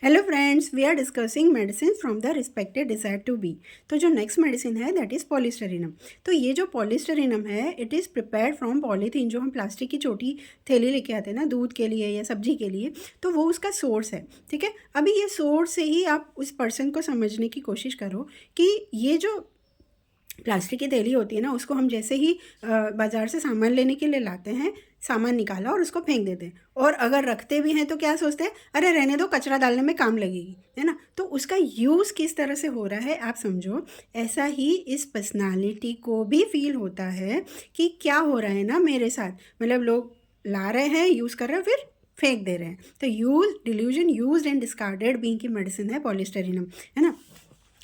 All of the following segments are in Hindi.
Hello friends, we are discussing medicine from the respected decide to be. तो जो नेक्स्ट मेडिसिन है दैट इज़ पॉलीस्टेरिनम। तो ये जो पॉलीस्टेरिनम है it is prepared from polythene, जो हम प्लास्टिक की छोटी थैली लेके आते हैं ना दूध के लिए या सब्जी के लिए, तो वो उसका सोर्स है। ठीक है, अभी ये सोर्स से ही आप उस पर्सन को समझने की कोशिश करो कि ये जो प्लास्टिक की थैली होती है ना, उसको हम जैसे ही बाज़ार से सामान लेने के लिए लाते हैं, सामान निकाला और उसको फेंक देते हैं। और अगर रखते भी हैं तो क्या सोचते हैं, अरे रहने दो, कचरा डालने में काम लगेगी, है ना। तो उसका यूज़ किस तरह से हो रहा है आप समझो। ऐसा ही इस पर्सनालिटी को भी फील होता है कि क्या हो रहा है ना मेरे साथ, मतलब लोग ला रहे हैं, यूज़ कर रहे हैं, फिर फेंक दे रहे हैं। तो use delusion used and discarded being की मेडिसिन है पॉलीस्टेरिनम, है ना।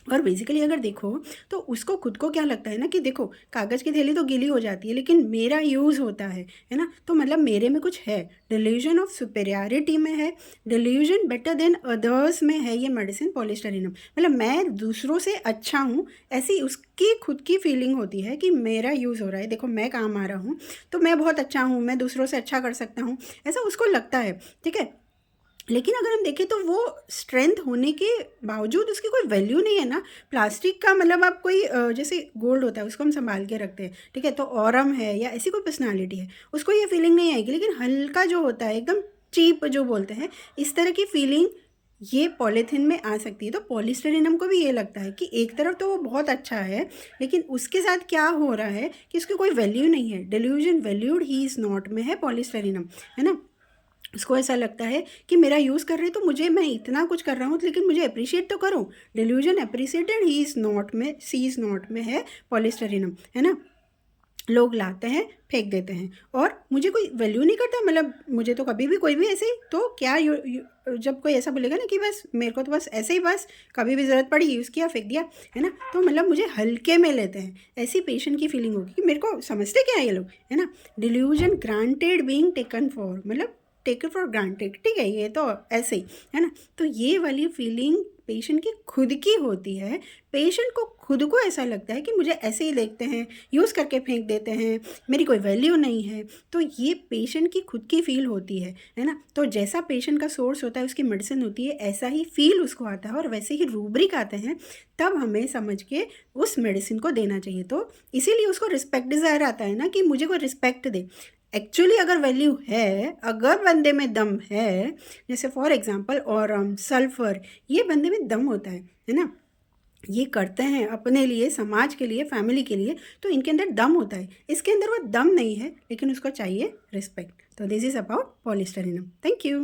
और बेसिकली अगर देखो तो उसको खुद को क्या लगता है ना कि देखो कागज़ की थैली तो गीली हो जाती है लेकिन मेरा यूज़ होता है ना। तो मतलब मेरे में कुछ है, डिल्यूजन ऑफ सुपेरियरिटी में है, डिल्यूजन बेटर देन अदर्स में है ये मेडिसिन पॉलीस्टेरिनम। मतलब मैं दूसरों से अच्छा हूँ, ऐसी उसकी खुद की फीलिंग होती है कि मेरा यूज़ हो रहा है, देखो मैं काम आ रहा हूँ तो मैं बहुत अच्छा हूँ, मैं दूसरों से अच्छा कर सकता हूँ, ऐसा उसको लगता है। ठीक है, लेकिन अगर हम देखें तो वो स्ट्रेंथ होने के बावजूद उसकी कोई वैल्यू नहीं है ना। प्लास्टिक का मतलब आप कोई जैसे गोल्ड होता है उसको हम संभाल के रखते हैं, ठीक है, तो औरम है या ऐसी कोई पर्सनालिटी है, उसको ये फीलिंग नहीं आएगी। लेकिन हल्का जो होता है एकदम चीप जो बोलते हैं, इस तरह की फीलिंग ये पॉलीथीन में आ सकती है। तो पॉलीस्टेरिनम को भी ये लगता है कि एक तरफ तो वो बहुत अच्छा है लेकिन उसके साथ क्या हो रहा है कि उसकी कोई वैल्यू नहीं है। Delusion valued he is not में है पॉलीस्टेरिनम, है ना। उसको ऐसा लगता है कि मेरा यूज़ कर रहे तो मुझे, मैं इतना कुछ कर रहा हूँ लेकिन मुझे अप्रिशिएट तो करो। Delusion appreciated he is not में, सी इज़ नॉट में है पॉलीस्टेरिनम, है ना। लोग लाते हैं फेंक देते हैं और मुझे कोई वैल्यू नहीं करता। मतलब मुझे तो कभी भी कोई भी ऐसे ही तो क्या जब कोई ऐसा बोलेगा ना कि बस मेरे को तो बस ऐसे ही, बस कभी भी ज़रूरत पड़ी यूज़ किया फेंक दिया, है ना, तो मतलब मुझे हल्के में लेते हैं, ऐसी पेशेंट की फीलिंग होगी कि मेरे को समझते क्या है ये लोग, है ना। Delusion granted being taken for, मतलब टेकन फॉर ग्रांटेड, ठीक है, ये तो ऐसे ही है ना। तो ये वाली फीलिंग पेशेंट की खुद की होती है। पेशेंट को खुद को ऐसा लगता है कि मुझे ऐसे ही देखते हैं, यूज़ करके फेंक देते हैं, मेरी कोई वैल्यू नहीं है। तो ये पेशेंट की खुद की फील होती है ना। तो जैसा पेशेंट का सोर्स होता है, उसकी मेडिसिन होती है, ऐसा ही फील उसको आता है और वैसे ही रूब्रिक आते हैं, तब हमें समझ के उस मेडिसिन को देना चाहिए। तो इसीलिए उसको रिस्पेक्ट डिज़ायर आता है ना कि मुझे कोई रिस्पेक्ट दे। एक्चुअली अगर वैल्यू है, अगर बंदे में दम है, जैसे फॉर एग्जांपल और सल्फर, ये बंदे में दम होता है ना। ये करते हैं अपने लिए, समाज के लिए, फैमिली के लिए, तो इनके अंदर दम होता है। इसके अंदर वो दम नहीं है लेकिन उसको चाहिए रिस्पेक्ट। तो this is about polystyrenum. Thank you.